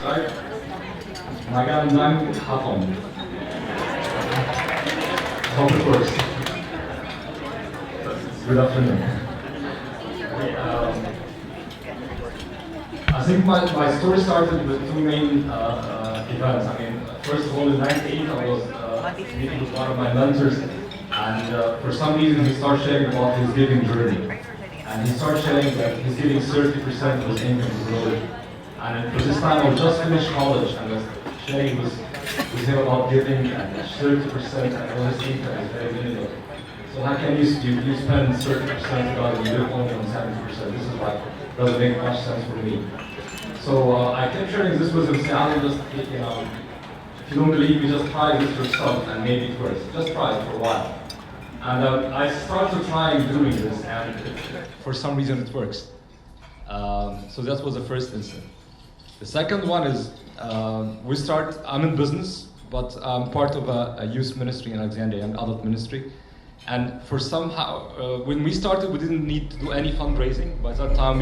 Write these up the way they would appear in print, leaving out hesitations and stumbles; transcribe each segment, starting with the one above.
right? Magandang hapon. Hope it works. Good afternoon. Okay, I think my story started with two main events. I mean, first of all, in '98, I was meeting with one of my mentors, and for some reason he started sharing about his giving journey. And he started sharing that he's giving 30% of his income to religion. And for this time, I was just finished college, and I was sharing with him about giving, and 30% and all his income is very minimal. So how can you spend 30% of God and you live only on 70%? This is like, doesn't make much sense for me. So I kept sharing this with him, saying, just, you know, if you don't believe me, just try this yourself and maybe it works. Just try it for a while. And I started trying doing this, and for some reason it works. So that was the first incident. The second one is, I'm in business, but I'm part of a youth ministry in Alexandria, an adult ministry. And for somehow, when we started, we didn't need to do any fundraising. By that time,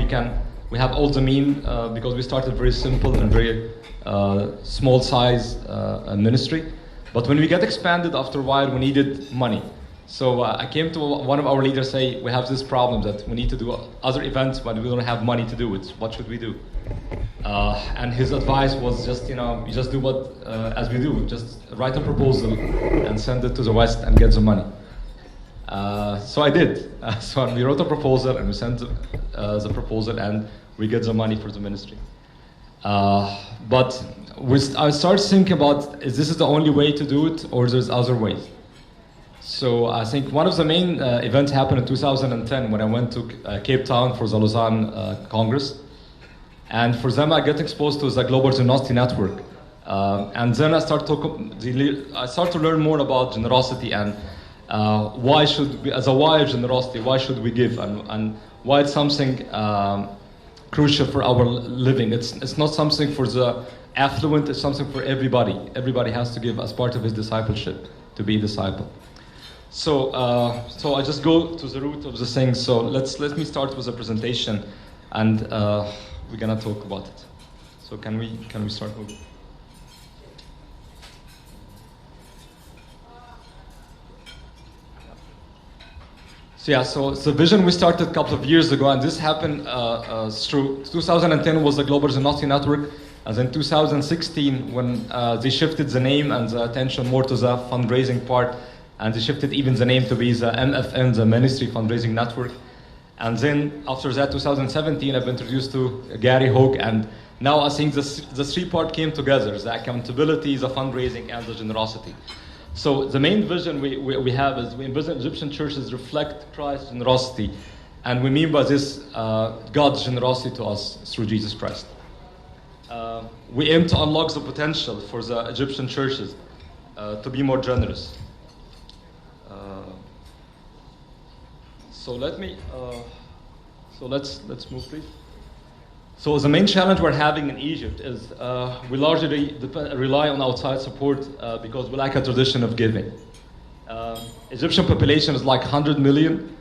we have all the mean, because we started very simple and very small size ministry. But when we get expanded, after a while, we needed money. So I came to one of our leaders, say, we have this problem that we need to do other events, but we don't have money to do it. What should we do? And his advice was just, you just do what, as we do, just write a proposal and send it to the West and get the money. So I did. So we wrote a proposal and we sent the proposal and we get the money for the ministry. But I started thinking about, is this the only way to do it, or there's other ways? So I think one of the main events happened in 2010 when I went to Cape Town for the Lausanne Congress. And for them, I get exposed to the Global Generosity Network. And then I start to learn more about generosity and why should we, as a why of generosity, why should we give, and why it's something crucial for our living. It's not something for the affluent, it's something for everybody. Everybody has to give as part of his discipleship, to be a disciple. So I just go to the root of the thing. So let me start with a presentation, and we're gonna talk about it. So can we start moving? So yeah, so the vision we started a couple of years ago, and this happened through 2010 was the Global Generosity Network, and then 2016 when they shifted the name and the attention more to the fundraising part, and they shifted even the name to be the MFN, the Ministry Fundraising Network. And then after that, 2017, I've been introduced to Gary Hogue, and now I think the three part came together: the accountability, the fundraising, and the generosity. So the main vision we have is we envision Egyptian churches reflect Christ's generosity, and we mean by this God's generosity to us through Jesus Christ. We aim to unlock the potential for the Egyptian churches to be more generous. So let's move, please. So the main challenge we're having in Egypt is we largely rely on outside support because we lack a tradition of giving. Egyptian population is like 100 million.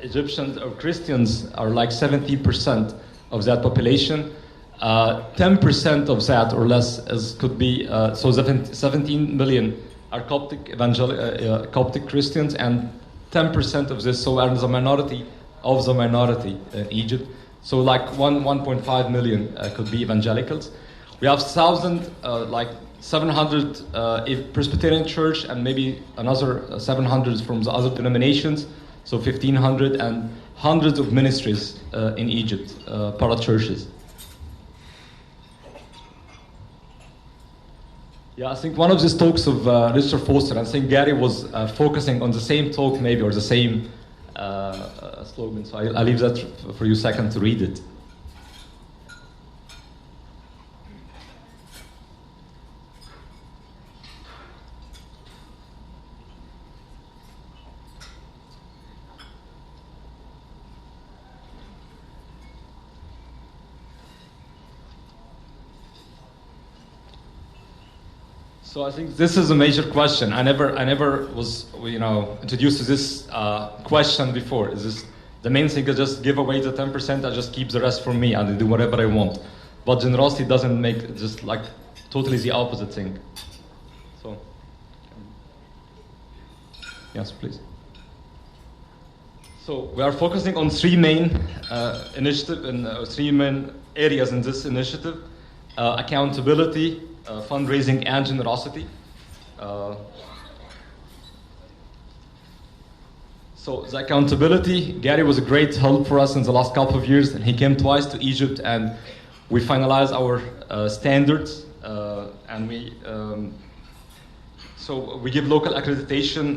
Egyptians or Christians are like 70% of that population. 10% of that or less could be, so 17 million are Coptic Christians, and 10% of this, so are the minority of the minority in Egypt. So like 1.5 million could be evangelicals. We have 700 Presbyterian Church, and maybe another 700 from the other denominations, so 1,500, and hundreds of ministries in Egypt, para-churches. Yeah, I think one of these talks of Richard Foster, I think Gary was focusing on the same talk maybe, or the same slogan, so I'll leave that for you a second to read it. So I think this is a major question. I never was, introduced to this question before. Is this the main thing? Is just give away the 10%? I just keep the rest for me and I do whatever I want. but generosity doesn't make just like totally the opposite thing. So, yes, please. So we are focusing on three main initiatives and three main areas in this initiative: accountability, fundraising, and generosity. So the accountability, Gary was a great help for us in the last couple of years, and he came twice to Egypt, and we finalized our standards, and so we give local accreditation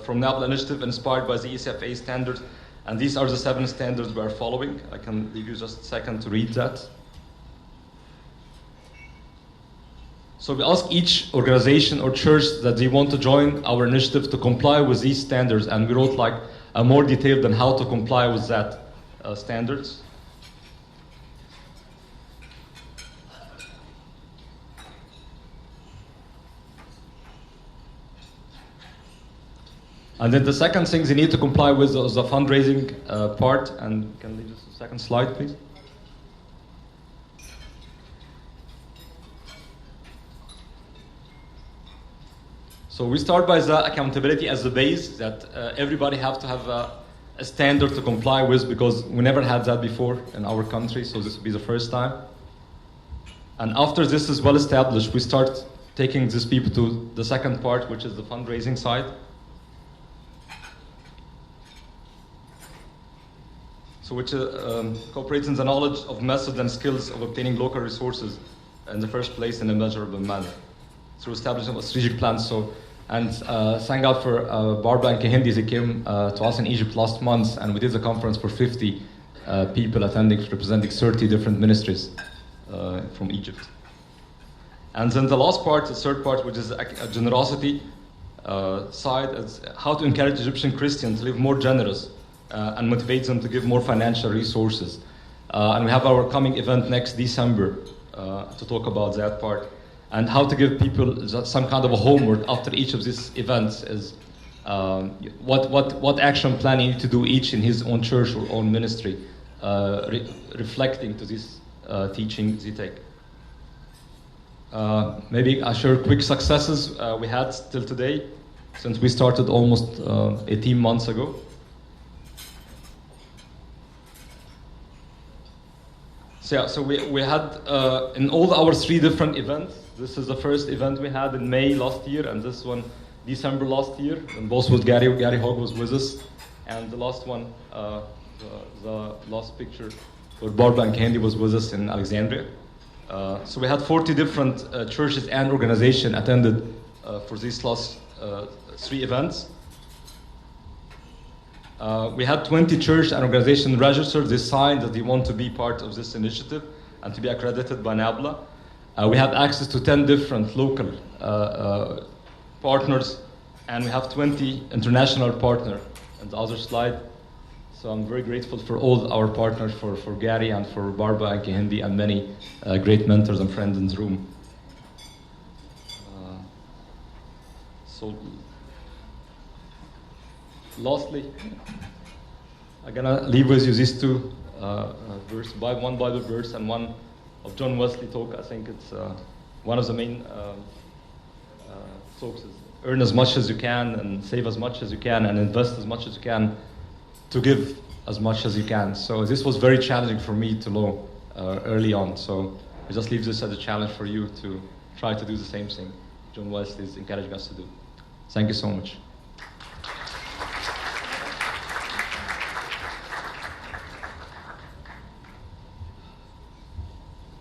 from NABLA initiative inspired by the ECFA standards, and these are the 7 standards we are following. I can leave you just a second to read that. So we ask each organization or church that they want to join our initiative to comply with these standards, and we wrote like a more detailed on how to comply with that standards. And then the second thing they need to comply with is the fundraising part. And can you leave just a second slide, please? So we start by the accountability as the base that everybody have to have a standard to comply with, because we never had that before in our country, so this will be the first time. And after this is well established, we start taking these people to the second part, which is the fundraising side. So which cooperates in the knowledge of methods and skills of obtaining local resources in the first place in a measurable manner through establishment of strategic plans. So, and thank God for Barbara and Kehindi. They came to us in Egypt last month, and we did a conference for 50 people attending, representing 30 different ministries from Egypt. And then the last part, the third part, which is a generosity side, is how to encourage Egyptian Christians to live more generous and motivate them to give more financial resources. And we have our coming event next December to talk about that part. And how to give people some kind of a homework after each of these events is what action plan you need to do each in his own church or own ministry, reflecting to this teaching they take. Maybe I share quick successes we had till today, since we started almost 18 months ago. So yeah, so we had in all our 3 different events. This is the first event we had in May last year, and this one December last year. And both with Gary Hogg was with us, and the last one, the last picture, where Barbara and Candy was with us in Alexandria. So we had 40 different churches and organizations attended for these last 3 events. We had 20 church and organizations registered. They signed that they want to be part of this initiative and to be accredited by NABLA. We have access to 10 different local partners, and we have 20 international partners on the other slide. So I'm very grateful for all our partners, for Gary and for Barbara and Kehindi, and many great mentors and friends in the room. So lastly, I'm gonna leave with you these 2 verses, one Bible verse and one of John Wesley talk. I think it's one of the main talks is earn as much as you can and save as much as you can and invest as much as you can to give as much as you can. So this was very challenging for me to know early on. So I just leave this as a challenge for you to try to do the same thing John Wesley is encouraging us to do. Thank you so much.